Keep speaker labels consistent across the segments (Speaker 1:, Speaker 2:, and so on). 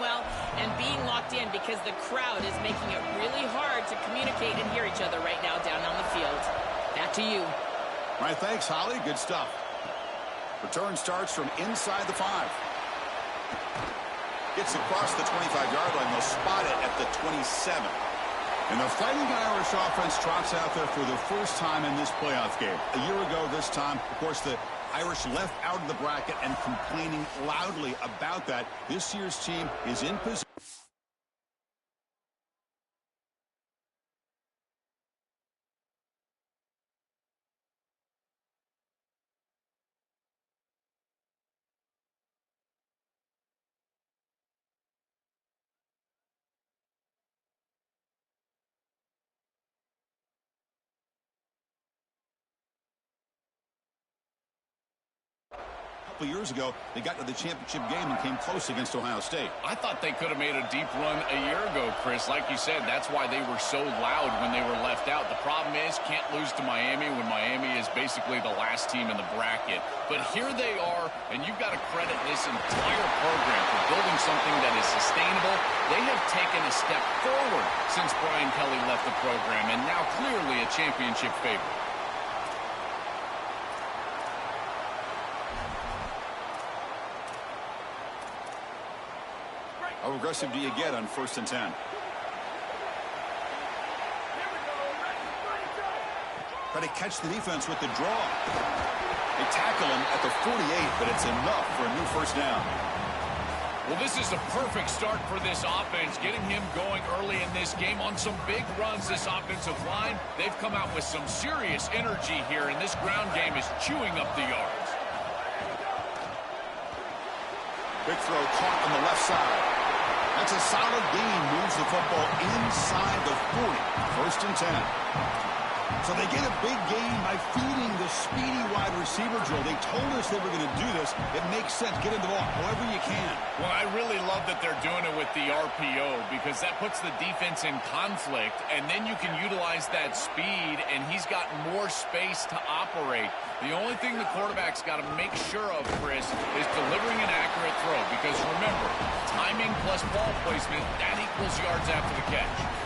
Speaker 1: well and being locked in because the crowd is making it really hard to communicate and hear each other right now down on the field. Back to you.
Speaker 2: All right, thanks, Holly. Good stuff. Return starts from inside the 5. Gets across the 25-yard line. They'll spot it at the 27. And the Fighting Irish offense trots out there for the first time in this playoff game. A year ago this time, of course, the Irish left out of the bracket and complaining loudly about that. This year's team is in position. Years ago, they got to the championship game and came close against Ohio State.
Speaker 3: I thought they could have made a deep run a year ago, Chris. Like you said, that's why they were so loud when they were left out. The problem is, can't lose to Miami when Miami is basically the last team in the bracket. But here they are, and you've got to credit this entire program for building something that is sustainable. They have taken a step forward since Brian Kelly left the program, and now clearly a championship favorite.
Speaker 2: How aggressive do you get on 1st and 10? Try to catch the defense with the draw. They tackle him at the 48, but it's enough for a new 1st down.
Speaker 3: Well, this is a perfect start for this offense, getting him going early in this game on some big runs. This offensive line, they've come out with some serious energy here, and this ground game is chewing up the yards.
Speaker 2: Big throw caught on the left side. That's a solid gain, moves the football inside the 40. 1st and 10. So they get a big gain by feeding the speedy wide receiver drill. They told us they were going to do this. It makes sense. Get in the ball however you can.
Speaker 3: Well, I really love that they're doing it with the RPO because that puts the defense in conflict, and then you can utilize that speed, and he's got more space to operate. The only thing the quarterback's got to make sure of, Chris, is delivering an accurate throw because, remember, timing plus ball placement, that equals yards after the catch.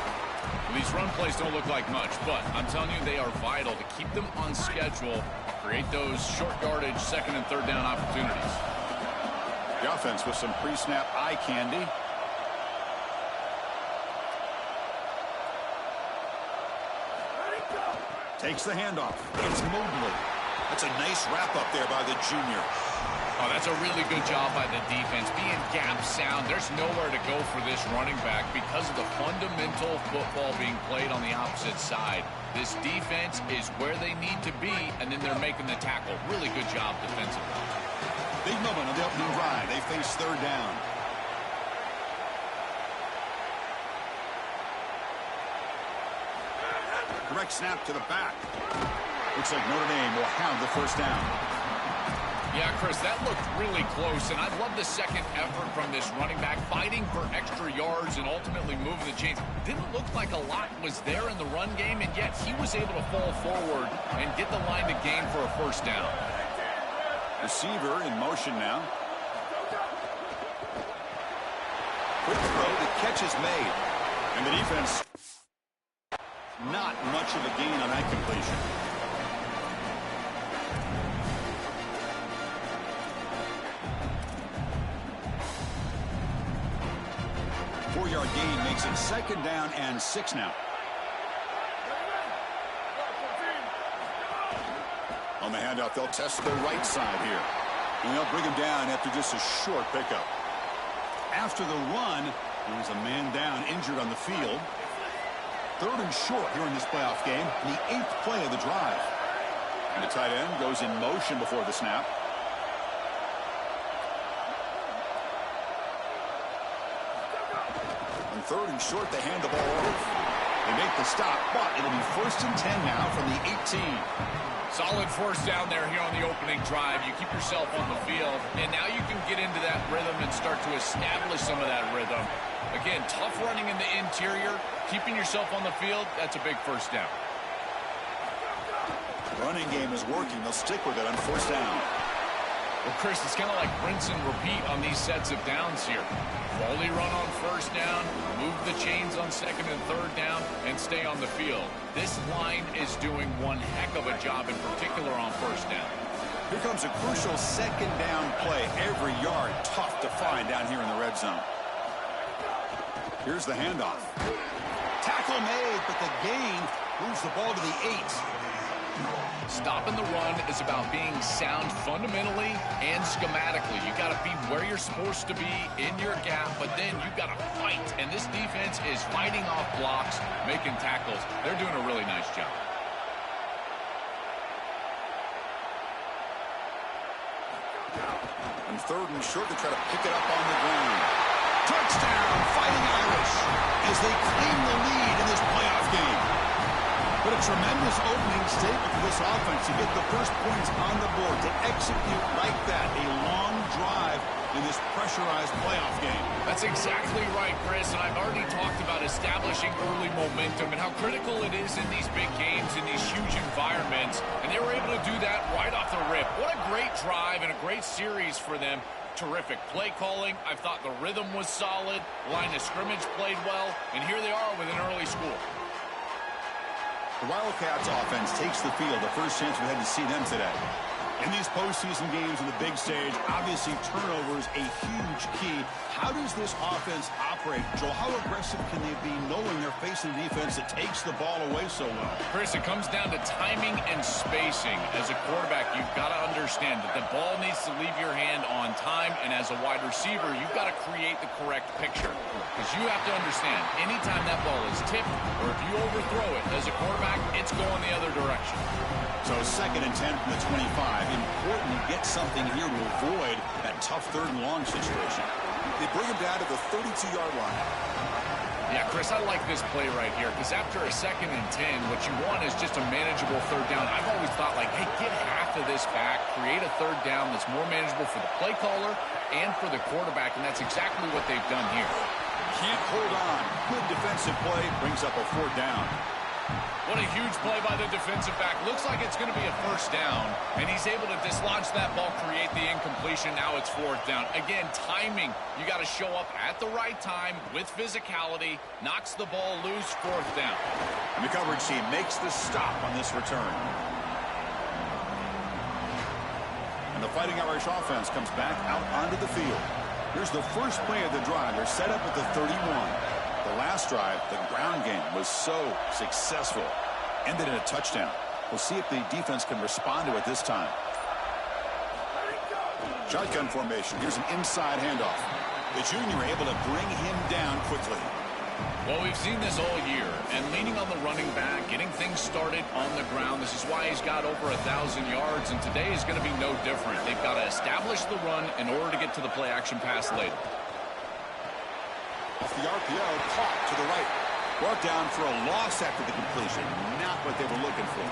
Speaker 3: These run plays don't look like much, but I'm telling you they are vital to keep them on schedule, create those short yardage 2nd and 3rd down opportunities.
Speaker 2: The offense with some pre-snap eye candy. Takes the handoff. It's Mobley. That's a nice wrap up there by the junior.
Speaker 3: Oh, that's a really good job by the defense. Being gap sound, there's nowhere to go for this running back because of the fundamental football being played on the opposite side. This defense is where they need to be, and then they're making the tackle. Really good job defensively.
Speaker 2: Big moment on the opening drive. They face 3rd down. Direct snap to the back. Looks like Notre Dame will have the 1st down.
Speaker 3: Yeah, Chris, that looked really close, and I love the second effort from this running back, fighting for extra yards and ultimately moving the chains. Didn't look like a lot was there in the run game, and yet he was able to fall forward and get the line to gain for a 1st down.
Speaker 2: Receiver in motion now. Quick throw, the catch is made. And the defense, not much of a gain on that completion. Four-yard gain makes it 2nd down and 6 now. On the handoff, they'll test the right side here. And they'll bring him down after just a short pickup. After the run, there's a man down injured on the field. 3rd and short here in this playoff game, the 8th play of the drive. And the tight end goes in motion before the snap. On 3rd and short, they hand the ball off. They make the stop, but it'll be 1st and 10 now from the 18.
Speaker 3: Solid 1st down there here on the opening drive. You keep yourself on the field, and now you can get into that rhythm and start to establish some of that rhythm. Again, tough running in the interior, keeping yourself on the field, that's a big 1st down.
Speaker 2: Running game is working. They'll stick with it on 1st down.
Speaker 3: Well, Chris, it's kind of like rinse and repeat on these sets of downs here. Quality run on first down, move the chains on second and third down, and stay on the field. This line is doing one heck of a job, in particular on first down.
Speaker 2: Here comes a crucial second down play. Every yard tough to find down here in the red zone. Here's the handoff. Tackle made, but the gain moves the ball to the 8.
Speaker 3: Stopping the run is about being sound fundamentally and schematically. You got to be where you're supposed to be in your gap, but then you got to fight. And this defense is fighting off blocks, making tackles. They're doing a really nice job.
Speaker 2: And third and short, they try to pick it up on the ground. Touchdown, Fighting Irish, as they claim the lead in this playoff game. But a tremendous opening statement for this offense to get the first points on the board, to execute like that, a long drive in this pressurized playoff game.
Speaker 3: That's exactly right, Chris, and I've already talked about establishing early momentum and how critical it is in these big games, in these huge environments, and they were able to do that right off the rip. What a great drive and a great series for them. Terrific play calling. I thought the rhythm was solid. Line of scrimmage played well, and here they are with an early score.
Speaker 2: The Wildcats offense takes the field. The first chance we had to see them today. In these postseason games on the big stage, obviously turnovers a huge key. How does this offense operate? Joel, how aggressive can they be knowing they're facing a defense that takes the ball away so well?
Speaker 3: Chris, it comes down to timing and spacing. As a quarterback, you've got to understand that the ball needs to leave your hand on time, and as a wide receiver, you've got to create the correct picture. Because you have to understand, anytime that ball is tipped or if you overthrow it as a quarterback, it's going the other direction.
Speaker 2: So 2nd and 10 from the 25. Important to get something here to avoid that tough third and long situation. They bring him down to the 32-yard line.
Speaker 3: Yeah, Chris, I like this play right here because after a 2nd and 10, what you want is just a manageable third down. I've always thought, like, hey, get half of this back, create a third down that's more manageable for the play caller and for the quarterback, and that's exactly what they've done here.
Speaker 2: Can't hold on. Good defensive play. Brings up a 4th down.
Speaker 3: What a huge play by the defensive back. Looks like it's going to be a first down, and he's able to dislodge that ball, create the incompletion. Now it's 4th down. Again, timing. You got to show up at the right time with physicality. Knocks the ball loose, 4th down.
Speaker 2: And the coverage team makes the stop on this return. And the Fighting Irish offense comes back out onto the field. Here's the first play of the drive. They're set up at the 31. The last drive, the ground game, was so successful. Ended in a touchdown. We'll see if the defense can respond to it this time. Shotgun formation. Here's an inside handoff. The junior able to bring him down quickly.
Speaker 3: Well, we've seen this all year, and leaning on the running back, getting things started on the ground. This is why he's got over 1,000 yards, and today is going to be no different. They've got to establish the run in order to get to the play-action pass later.
Speaker 2: Off the RPO, caught to the right. Brought down for a loss after the completion. Not what they were looking for.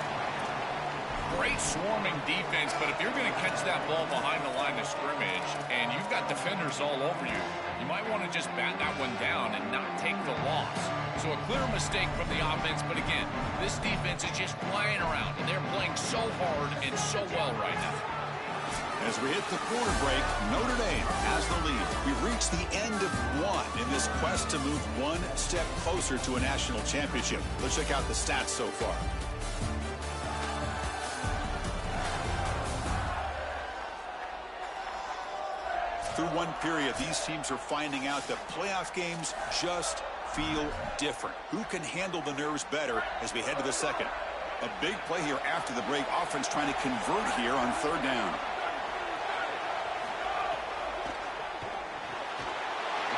Speaker 3: Great swarming defense, but if you're going to catch that ball behind the line of scrimmage and you've got defenders all over you, you might want to just bat that one down and not take the loss. So a clear mistake from the offense, but again, this defense is just flying around, and they're playing so hard and so well right now.
Speaker 2: As we hit the quarter break, Notre Dame has the lead. We've reached the end of one in this quest to move one step closer to a national championship. Let's check out the stats so far. Through one period, these teams are finding out that playoff games just feel different. Who can handle the nerves better as we head to the second? A big play here after the break. Offense trying to convert here on 3rd down.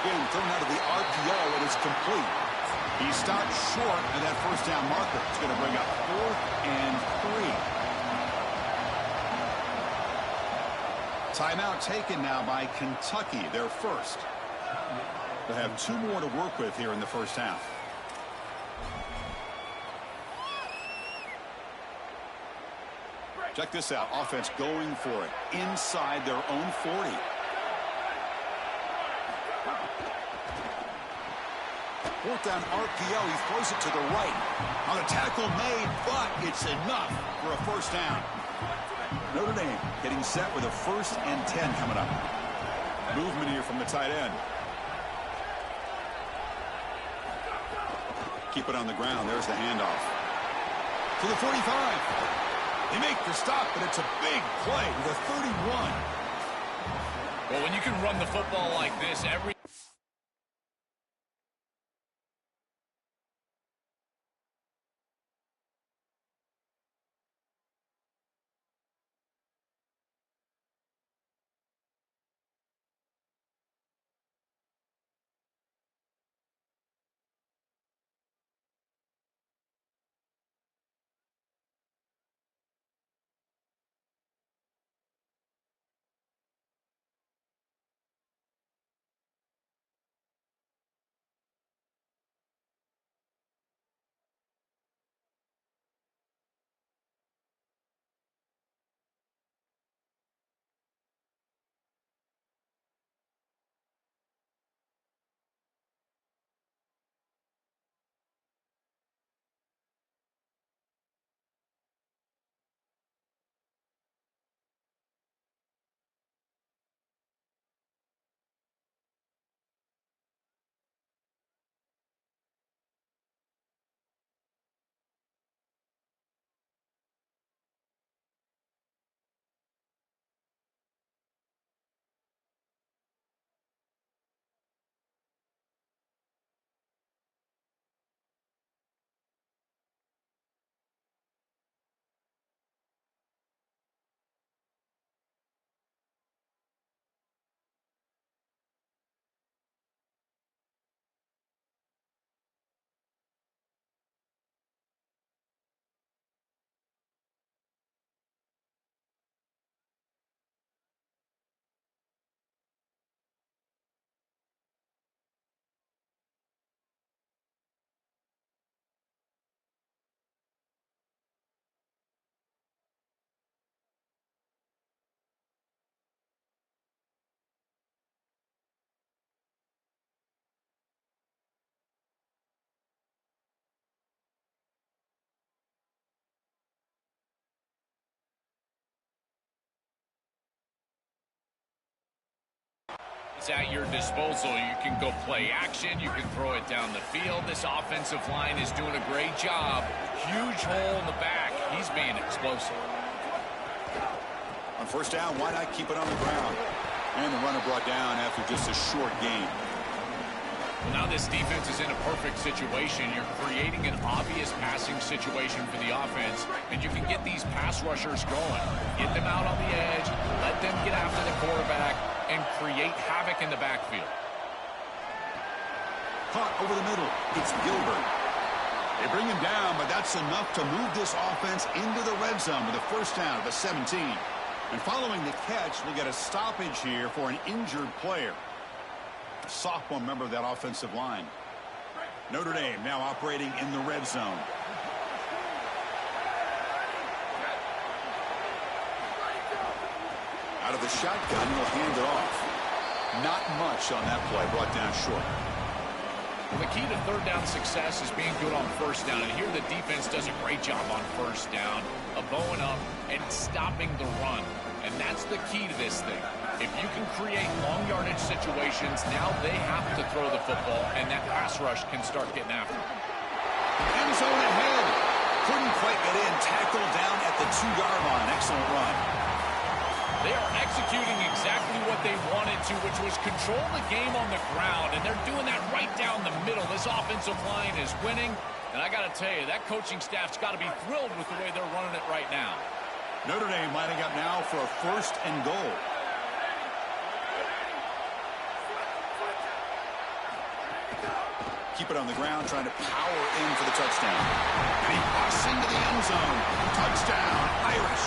Speaker 2: Again, thrown out of the RPO, and it's complete. He stopped short of that 1st down marker. It's going to bring up 4th and 3. Timeout taken now by Kentucky, their first. They have 2 more to work with here in the first half. Check this out. Offense going for it inside their own 40. Fourth down RPO. He throws it to the right. On a tackle made, but it's enough for a first down. Notre Dame getting set with a 1st and 10 coming up. Movement here from the tight end. Keep it on the ground. There's the handoff. To the 45. They make the stop, but it's a big play with a 31.
Speaker 3: Well, when you can run the football like this, every it's at your disposal. You can go play action. You can throw it down the field. This offensive line is doing a great job. Huge hole in the back. He's being explosive.
Speaker 2: On 1st down, why not keep it on the ground? And the runner brought down after just a short gain.
Speaker 3: Well, now this defense is in a perfect situation. You're creating an obvious passing situation for the offense, and you can get these pass rushers going. Get them out on the edge, let them get after the quarterback, and create havoc in the backfield.
Speaker 2: Caught over the middle. It's Gilbert. They bring him down, but that's enough to move this offense into the red zone with a 1st down at the 17. And following the catch, we'll get a stoppage here for an injured player. A sophomore member of that offensive line. Notre Dame now operating in the red zone. Out of the shotgun, he'll hand it off. Not much on that play, brought down short.
Speaker 3: Well, the key to 3rd down success is being good on 1st down. And here the defense does a great job on 1st down of bowing up and stopping the run. And that's the key to this thing. If you can create long yardage situations, now they have to throw the football, and that pass rush can start getting after it.
Speaker 2: End zone ahead. Couldn't quite get in. Tackled down at the 2-yard line. Excellent run.
Speaker 3: They are executing exactly what they wanted to, which was control the game on the ground, and they're doing that right down the middle. This offensive line is winning, and I got to tell you, that coaching staff's got to be thrilled with the way they're running it right now.
Speaker 2: Notre Dame lining up now for a 1st and goal. Keep it on the ground, trying to power in for the touchdown. And he busts into the end zone. Touchdown, Irish.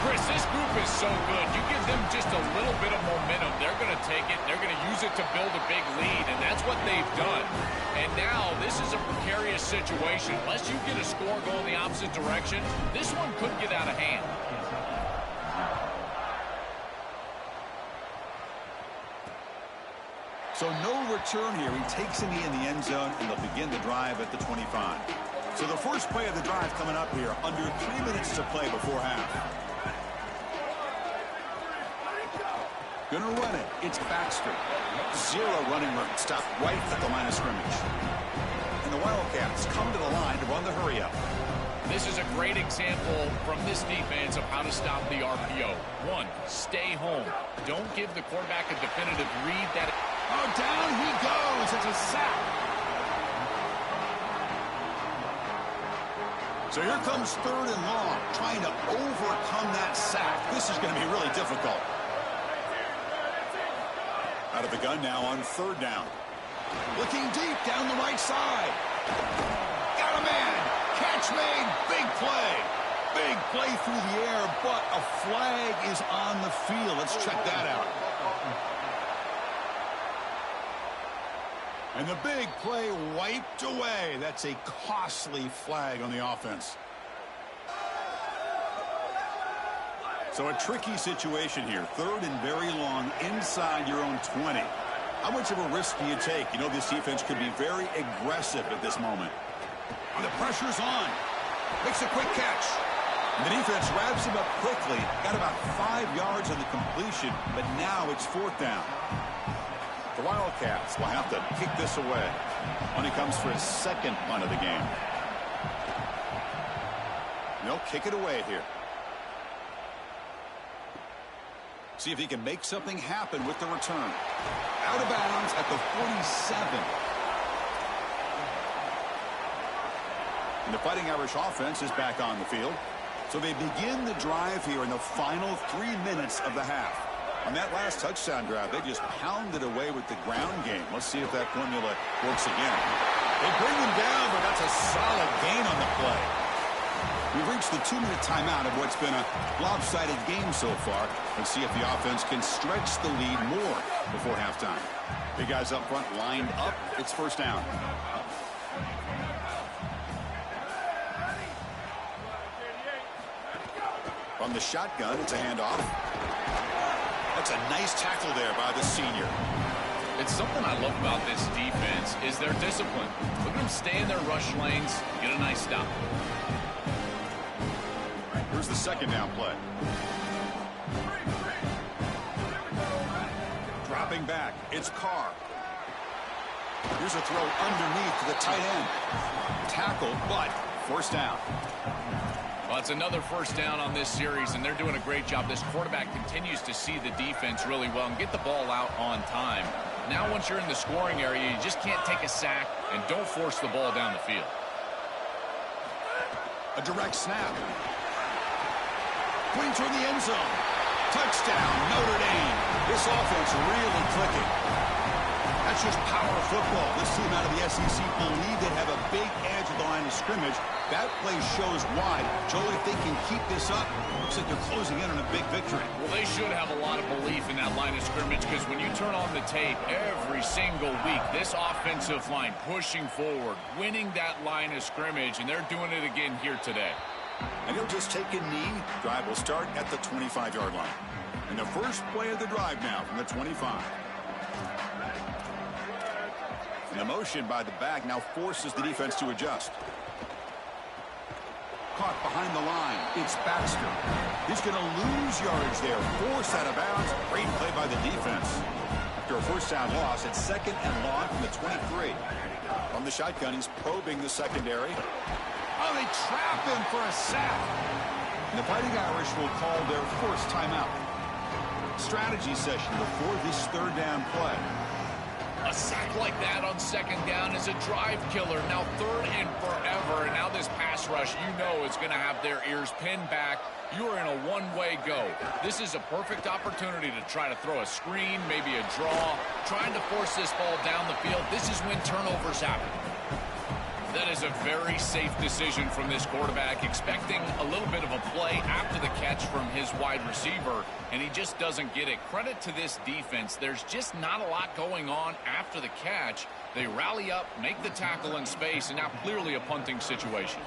Speaker 3: Chris, this group is so good. You give them just a little bit of momentum, they're going to take it, they're going to use it to build a big lead, and that's what they've done. And now this is a precarious situation. Unless you get a score going the opposite direction, this one could get out of hand.
Speaker 2: So no return here. He takes it in the end zone, and they'll begin the drive at the 25. So the first play of the drive coming up here, under 3 minutes to play before half. Gonna run it. It's Baxter. Zero running room. Stopped right at the line of scrimmage. And the Wildcats come to the line to run the hurry-up.
Speaker 3: This is a great example from this defense of how to stop the RPO. One, stay home. Don't give the quarterback a definitive read that...
Speaker 2: Oh, down he goes. It's a sack. So here comes 3rd and long, trying to overcome that sack. This is going to be really difficult. Out of the gun now on 3rd down. Looking deep down the right side. Got a man. Catch made. Big play. Big play through the air, but a flag is on the field. Let's check that out. And the big play wiped away. That's a costly flag on the offense. So a tricky situation here. 3rd and very long inside your own 20. How much of a risk do you take? You know this defense could be very aggressive at this moment. And the pressure's on. Makes a quick catch. And the defense wraps him up quickly. Got about 5 yards on the completion, but now it's 4th down. The Wildcats will have to kick this away when he comes for his 2nd punt of the game. And they'll kick it away here. See if he can make something happen with the return. Out of bounds at the 47. And the Fighting Irish offense is back on the field. So they begin the drive here in the final 3 minutes of the half. On that last touchdown drive, they just pounded away with the ground game. Let's see if that formula works again. They bring him down, but that's a solid gain on the play. We've reached the 2-minute timeout of what's been a lopsided game so far. Let's see if the offense can stretch the lead more before halftime. Big guys up front lined up. It's 1st down. From the shotgun, it's a handoff. That's a nice tackle there by the senior.
Speaker 3: It's something I love about this defense is their discipline. Look at them stay in their rush lanes, get a nice stop.
Speaker 2: Here's the 2nd down play. Dropping back, it's Carr. Here's a throw underneath to the tight end. Tackle, but 1st down.
Speaker 3: Well, it's another 1st down on this series, and they're doing a great job. This quarterback continues to see the defense really well and get the ball out on time. Now, once you're in the scoring area, you just can't take a sack and don't force the ball down the field.
Speaker 2: A direct snap. Going toward the end zone. Touchdown, Notre Dame. This offense really clicking. That's just power football. This team out of the SEC believe they have a big edge at the line of scrimmage. That play shows why. Joel, if they can keep this up, looks like they're closing in on a big victory.
Speaker 3: Well, they should have a lot of belief in that line of scrimmage because when you turn on the tape every single week, this offensive line pushing forward, winning that line of scrimmage, and they're doing it again here today.
Speaker 2: And he'll just take a knee. Drive will start at the 25-yard line. And the first play of the drive now from the 25. And the motion by the back now forces the defense to adjust. Caught behind the line. It's Baxter. He's going to lose yardage there. Forced out of bounds. Great play by the defense. After a 1st down loss, it's 2nd and long from the 23. From the shotgun, he's probing the secondary. Oh, they trap him for a sack. And the Fighting Irish will call their 1st timeout. Strategy session before this 3rd down play.
Speaker 3: A sack like that on 2nd down is a drive killer. Now 3rd and forever, and now this pass rush, you know it's going to have their ears pinned back. You're in a one-way go. This is a perfect opportunity to try to throw a screen, maybe a draw, trying to force this ball down the field. This is when turnovers happen. That is a very safe decision from this quarterback, expecting a little bit of a play after the catch from his wide receiver, and he just doesn't get it. Credit to this defense. There's just not a lot going on after the catch. They rally up, make the tackle in space, and now clearly a punting situation.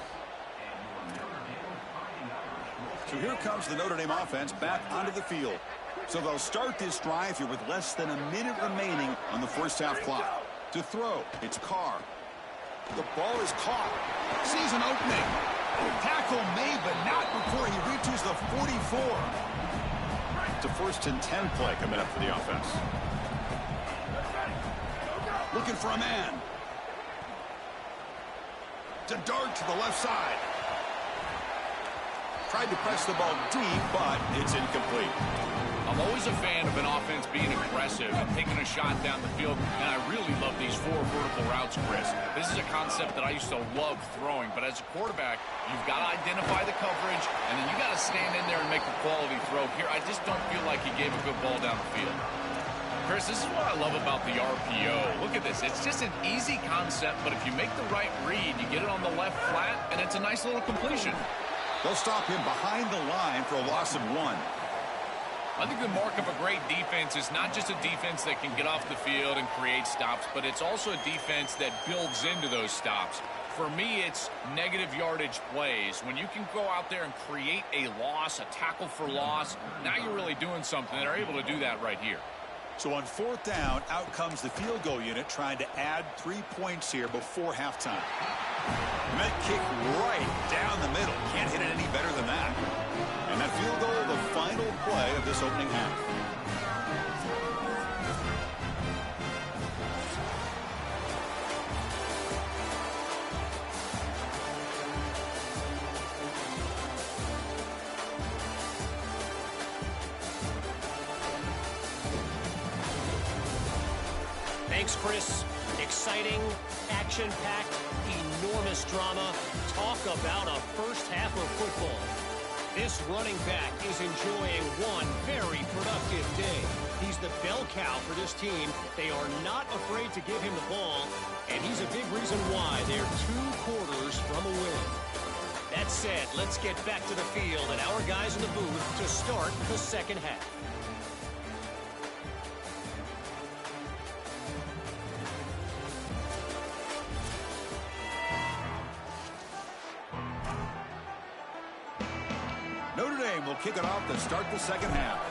Speaker 2: So here comes the Notre Dame offense back onto the field. So they'll start this drive here with less than a minute remaining on the 1st half clock. To throw, it's Carr. The ball is caught. Sees an opening. Tackle made, but not before he reaches the 44. It's a 1st and 10 play coming up for the offense. Looking for a man. To dart to the left side. Tried to press the ball deep, but it's incomplete.
Speaker 3: I'm always a fan of an offense being aggressive and taking a shot down the field, and I really love these 4 vertical routes, Chris. This is a concept that I used to love throwing, but as a quarterback, you've got to identify the coverage, and then you got to stand in there and make a quality throw. Here, I just don't feel like he gave a good ball down the field. Chris, this is what I love about the RPO. Look at this. It's just an easy concept, but if you make the right read, you get it on the left flat, and it's a nice little completion.
Speaker 2: They'll stop him behind the line for a loss of 1.
Speaker 3: I think the mark of a great defense is not just a defense that can get off the field and create stops, but it's also a defense that builds into those stops. For me, it's negative yardage plays. When you can go out there and create a loss, a tackle for loss, now you're really doing something. They're able to do that right here.
Speaker 2: So on 4th down, out comes the field goal unit trying to add 3 points here before halftime. And that kick right down the middle. Can't hit it any better than that. And that field goal, the final play of this opening half.
Speaker 4: Thanks, Chris. Exciting, action-packed, enormous drama. Talk about a first half of football. This running back is enjoying one very productive day. He's the bell cow for this team. They are not afraid to give him the ball, and he's a big reason why they're 2 quarters from a win. That said, let's get back to the field and our guys in the booth to start the second half.
Speaker 2: Notre Dame will kick it off to start the second half.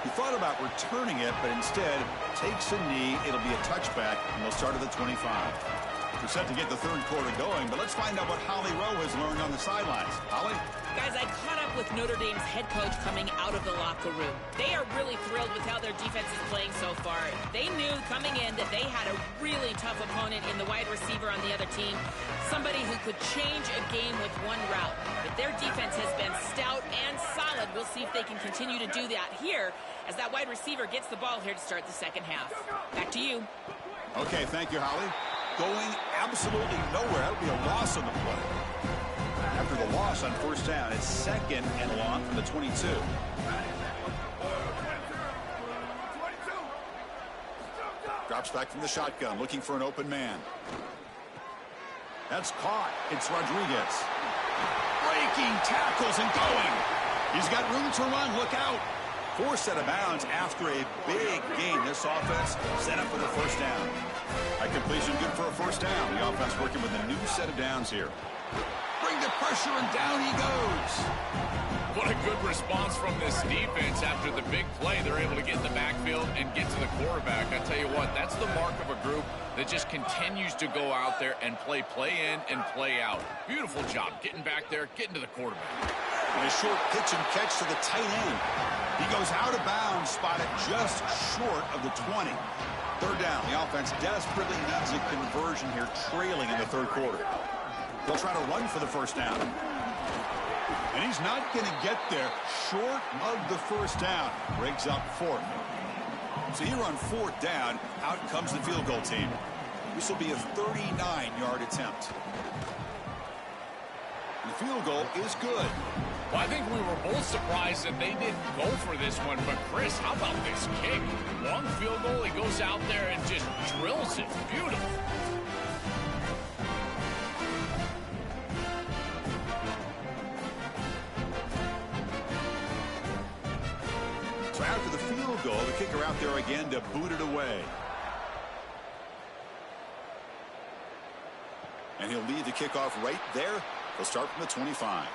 Speaker 2: He thought about returning it, but instead takes a knee. It'll be a touchback, and they'll start at the 25. We're set to get the 3rd quarter going, but let's find out what Holly Rowe has learned on the sidelines. Holly?
Speaker 1: Guys, I caught up with Notre Dame's head coach coming out of the locker room. They are really thrilled with how their defense is playing so far. They knew coming in that they had a really tough opponent in the wide receiver on the other team, somebody who could change a game with one route. But their defense has been stout and solid. We'll see if they can continue to do that here as that wide receiver gets the ball here to start the second half. Back to you.
Speaker 2: Okay, thank you, Holly. Going absolutely nowhere. That'll be a loss on the play. After the loss on 1st down, it's 2nd and long from the 22. Drops back from the shotgun, looking for an open man. That's caught. It's Rodriguez. Breaking tackles and going. He's got room to run. Look out. Forced out of bounds after a big gain. This offense set up for the 1st down. A completion good for a 1st down. The offense working with a new set of downs here. Bring the pressure, and down he goes.
Speaker 3: What a good response from this defense after the big play. They're able to get in the backfield and get to the quarterback. I tell you what, that's the mark of a group that just continues to go out there and play in and play out. Beautiful job getting back there, getting to the quarterback.
Speaker 2: And a short pitch and catch to the tight end. He goes out of bounds, spotted just short of the 20. 3rd down. The offense desperately needs a conversion here, trailing in the 3rd quarter. They'll try to run for the 1st down. And he's not going to get there short of the 1st down. Breaks up 4th. So here on 4th down, out comes the field goal team. This will be a 39-yard attempt. And the field goal is good.
Speaker 3: Well, I think we were both surprised that they didn't go for this one. But, Chris, how about this kick? Long field goal, he goes out there and just drills it. Beautiful.
Speaker 2: So after the field goal, the kicker out there again to boot it away. And he'll lead the kickoff right there. He'll start from the 25.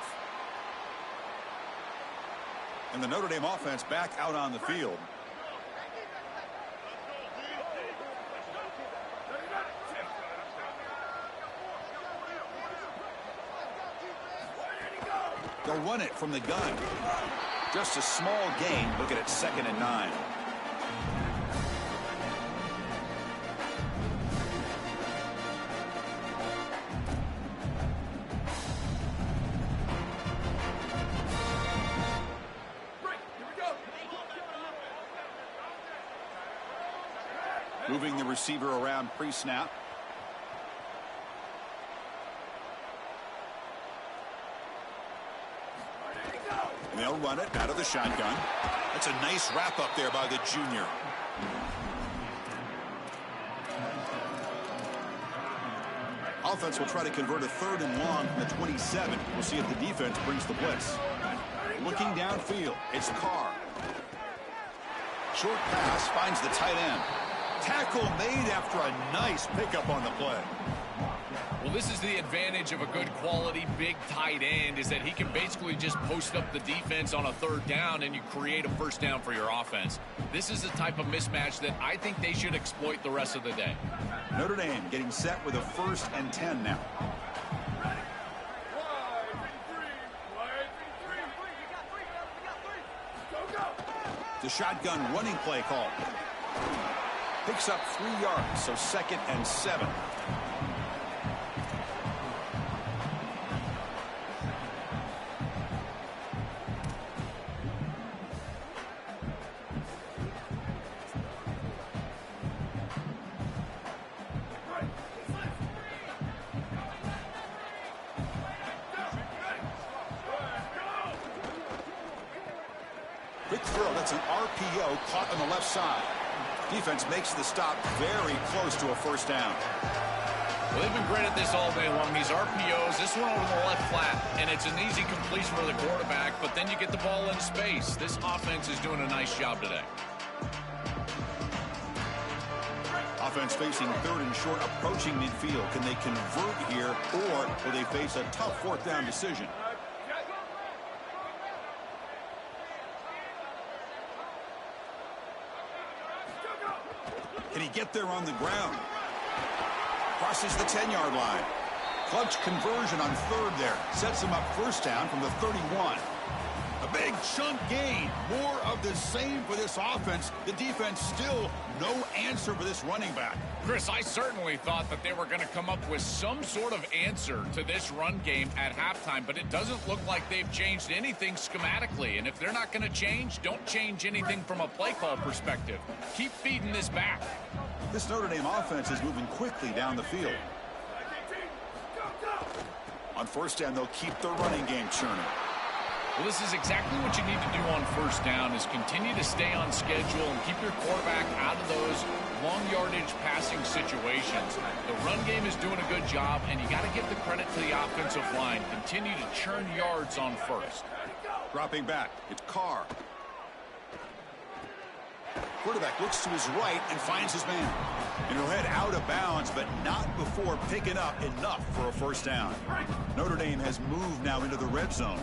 Speaker 2: And the Notre Dame offense back out on the field. They'll run it from the gun. Just a small gain. Look at it, 2nd and 9. Moving the receiver around pre-snap. And they'll run it out of the shotgun. That's a nice wrap up there by the junior. Offense will try to convert a 3rd and long from the 27. We'll see if the defense brings the blitz. Looking downfield, it's Carr. Short pass finds the tight end. Tackle made after a nice pickup on the play.
Speaker 3: Well, this is the advantage of a good quality big tight end, is that he can basically just post up the defense on a 3rd down and you create a 1st down for your offense. This is the type of mismatch that I think they should exploit the rest of the day.
Speaker 2: Notre Dame getting set with a 1st and 10 now. The shotgun running play call. Picks up 3 yards, so 2nd and 7. Quick throw, that's an RPO caught on the left side. Defense makes the stop very close to a 1st down.
Speaker 3: Well, they've been great at this all day long. These RPOs, this one over the left flat, and it's an easy completion for the quarterback, but then you get the ball in space. This offense is doing a nice job today.
Speaker 2: Offense facing 3rd and short, approaching midfield. Can they convert here, or will they face a tough 4th down decision? Can he get there on the ground? Crosses the 10-yard line. Clutch conversion on 3rd there. Sets him up 1st down from the 31. A big chunk gain. More of the same for this offense. The defense still no answer for this running back.
Speaker 3: Chris, I certainly thought that they were going to come up with some sort of answer to this run game at halftime, but it doesn't look like they've changed anything schematically. And if they're not going to change, don't change anything from a play call perspective. Keep feeding this back.
Speaker 2: This Notre Dame offense is moving quickly down the field. On 1st down, they'll keep the running game churning.
Speaker 3: Well, this is exactly what you need to do on 1st down, is continue to stay on schedule and keep your quarterback out of those long yardage passing situations. The run game is doing a good job, and you got to give the credit to the offensive line. Continue to churn yards on 1st.
Speaker 2: Dropping back, it's Carr. Quarterback looks to his right and finds his man. And he'll head out of bounds, but not before picking up enough for a 1st down. Notre Dame has moved now into the red zone.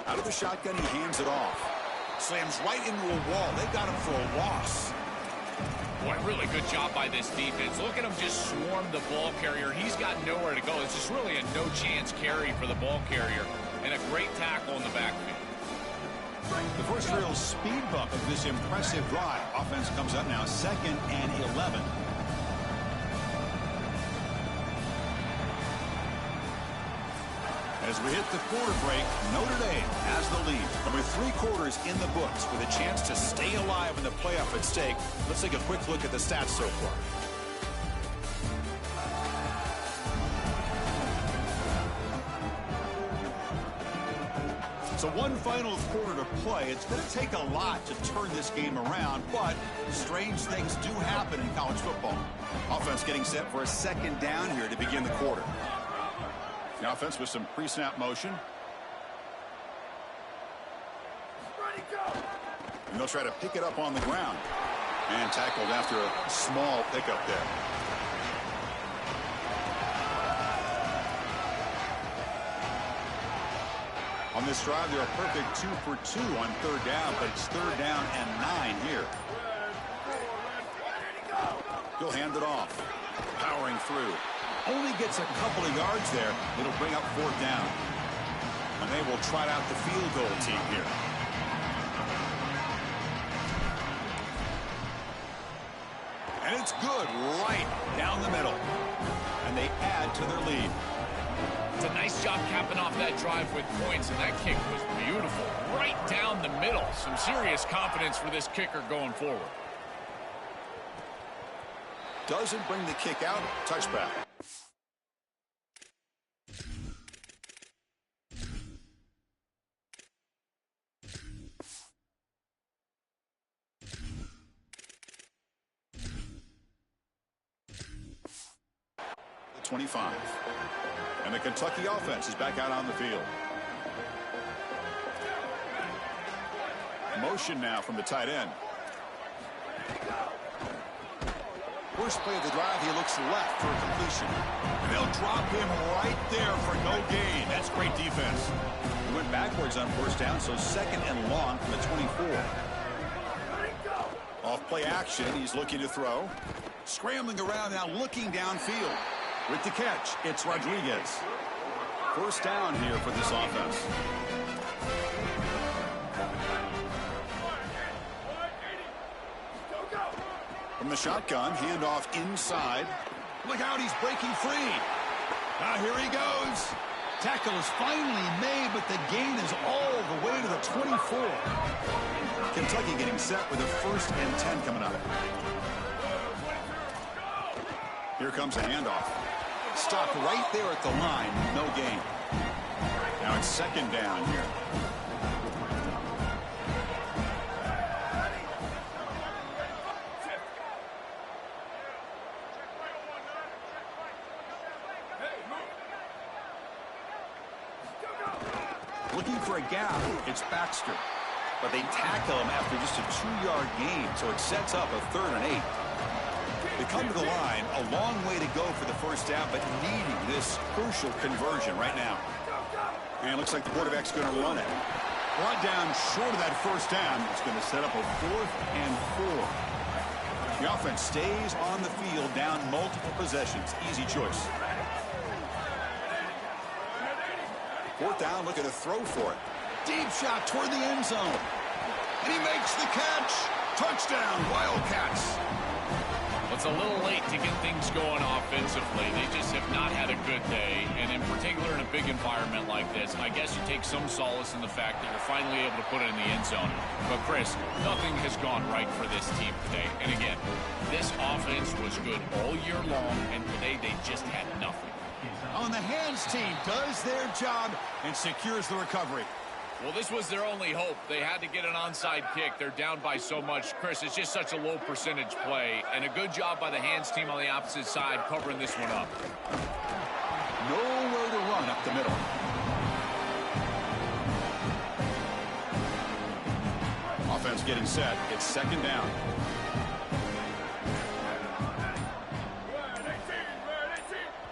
Speaker 2: Out of the shotgun, he hands it off. Slams right into a wall. They got him for a loss.
Speaker 3: Boy, really good job by this defense. Look at him just swarm the ball carrier. He's got nowhere to go. It's just really a no-chance carry for the ball carrier. And a great tackle in the backfield.
Speaker 2: The first real speed bump of this impressive drive. Offense comes up now 2nd and 11. As we hit the quarter break, Notre Dame has the lead. And with 3 quarters in the books with a chance to stay alive in the playoff at stake, let's take a quick look at the stats so far. So one final quarter to play. It's going to take a lot to turn this game around, but strange things do happen in college football. Offense getting set for a 2nd down here to begin the quarter. The offense with some pre-snap motion. And they'll try to pick it up on the ground. And tackled after a small pickup there. On this drive, they're a perfect 2 for 2 on third down, but it's third down and 9 here. He'll hand it off. Powering through. Only gets a couple of yards there. It'll bring up fourth down. And they will trot out the field goal team here. And it's good right down the middle. And they add to their lead.
Speaker 3: It's a nice job capping off that drive with points, and that kick was beautiful. Right down the middle. Some serious confidence for this kicker going forward.
Speaker 2: Doesn't bring the kick out. Touchback. The 25. And the Kentucky offense is back out on the field. Motion now from the tight end. First play of the drive, he looks left for a completion. And they'll drop him right there for no gain. That's great defense. He went backwards on first down, so second and long from the 24. Off play action, he's looking to throw. Scrambling around now, looking downfield. With the catch, it's Rodriguez. First down here for this offense. From the shotgun, handoff inside. Look out, he's breaking free. Now here he goes. Tackle is finally made, but the gain is all the way to the 24. Kentucky getting set with a 1st and 10 coming up. Here comes a handoff. Stopped right there at the line, no gain. Now it's second down here. Looking for a gap, it's Baxter. But they tackle him after just a 2-yard gain, so it sets up a 3rd and 8. They come to the line, a long way to go for the first down, but needing this crucial conversion right now. And it looks like the quarterback's going to run it. Brought down short of that first down. It's going to set up a 4th and 4. The offense stays on the field, down multiple possessions. Easy choice. 4th down, looking to throw for it. Deep shot toward the end zone. And he makes the catch. Touchdown, Wildcats.
Speaker 3: It's a little late to get things going offensively. They just have not had a good day, and in particular in a big environment like this, I guess you take some solace in the fact that you're finally able to put it in the end zone. But, Chris, nothing has gone right for this team today. And again, this offense was good all year long, and today they just had nothing.
Speaker 2: On the hands team does their job and secures the recovery.
Speaker 3: Well, this was their only hope. They had to get an onside kick. They're down by so much. Chris, it's just such a low percentage play. And a good job by the hands team on the opposite side covering this one up.
Speaker 2: Nowhere to run up the middle. Offense getting set. It's second down.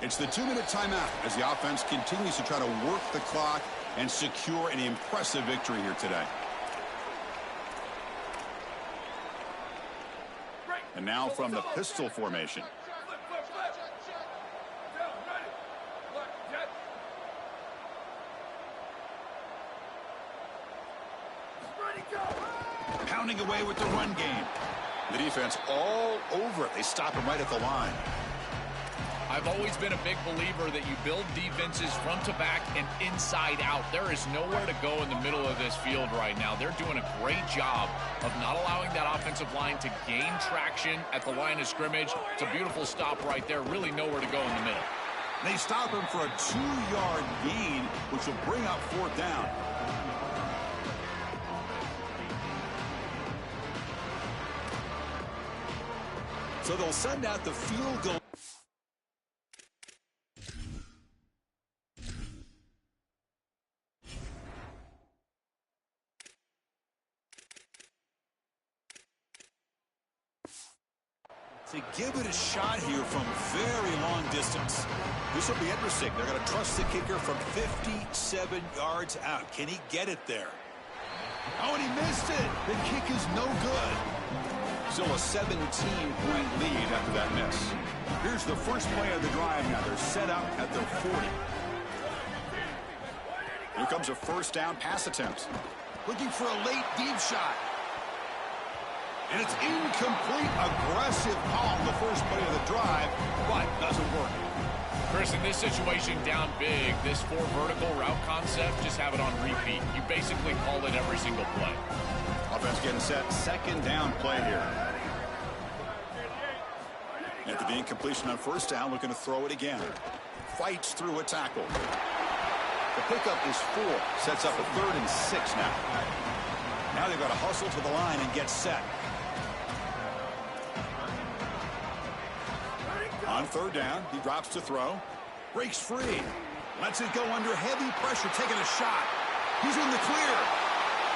Speaker 2: It's the 2-minute timeout as the offense continues to try to work the clock and secure an impressive victory here today. And now from the pistol formation. Pounding away with the run game. The defense all over it. They stop him right at the line.
Speaker 3: I've always been a big believer that you build defenses front to back and inside out. There is nowhere to go in the middle of this field right now. They're doing a great job of not allowing that offensive line to gain traction at the line of scrimmage. It's a beautiful stop right there. Really nowhere to go in the middle.
Speaker 2: They stop him for a 2-yard gain, which will bring up fourth down. So they'll send out the field goal. to give it a shot here from very long distance. This will be interesting. They're going to trust the kicker from 57 yards out. Can he get it there? Oh, and he missed it. The kick is no good. Still a 17-point lead after that miss. Here's the first play of the drive now. They're set up at their 40. Here comes a first down pass attempt. Looking for a late deep shot. And it's incomplete. Aggressive call on the first play of the drive, but doesn't work.
Speaker 3: Chris, in this situation down big, this 4 vertical route concept, just have it on repeat. You basically call it every single play.
Speaker 2: Offense getting set. Second down play here. After the incompletion on first down, looking to throw it again. Fights through a tackle. The pickup is 4. Sets up a 3rd and 6 now. Now they've got to hustle to the line and get set. On third down, he drops to throw. Breaks free. Lets it go under heavy pressure, taking a shot. He's in the clear.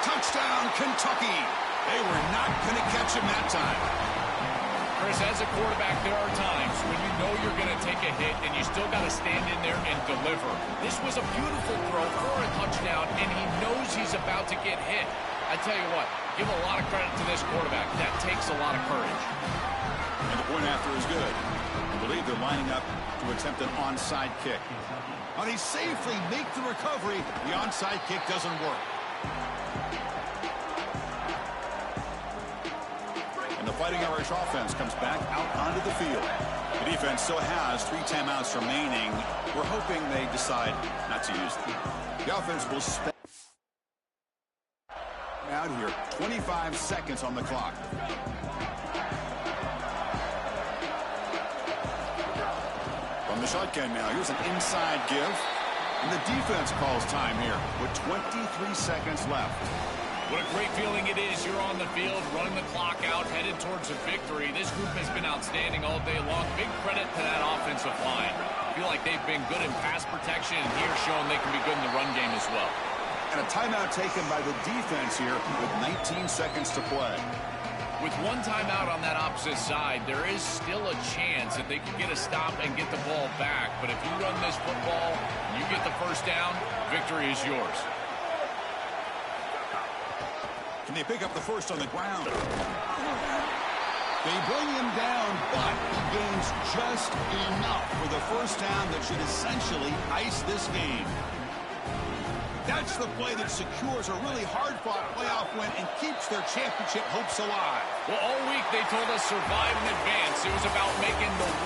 Speaker 2: Touchdown, Kentucky. They were not going to catch him that time.
Speaker 3: Chris, as a quarterback, there are times when you know you're going to take a hit and you still got to stand in there and deliver. This was a beautiful throw for a touchdown, and he knows he's about to get hit. I tell you what, give a lot of credit to this quarterback. That takes a lot of courage.
Speaker 2: And the point after is good. I believe they're lining up to attempt an onside kick. But he safely makes the recovery. The onside kick doesn't work. And the Fighting Irish offense comes back out onto the field. The defense still has 3 timeouts remaining. We're hoping they decide not to use them. The offense will spend out here. 25 seconds on the clock. From the shotgun now, here's an inside give. And the defense calls time here with 23 seconds left.
Speaker 3: What a great feeling it is. You're on the field, running the clock out, headed towards a victory. This group has been outstanding all day long. Big credit to that offensive line. I feel like they've been good in pass protection, and here showing they can be good in the run game as well.
Speaker 2: And a timeout taken by the defense here with 19 seconds to play.
Speaker 3: With one timeout on that opposite side, there is still a chance that they can get a stop and get the ball back. But if you run this football, you get the first down, victory is yours.
Speaker 2: Can they pick up the first on the ground? They bring him down, but he gains just enough for the first down that should essentially ice this game. That's the play that secures a really hard-fought playoff win and keeps their championship hopes alive.
Speaker 3: Well, all week they told us survive and advance. It was about making the one.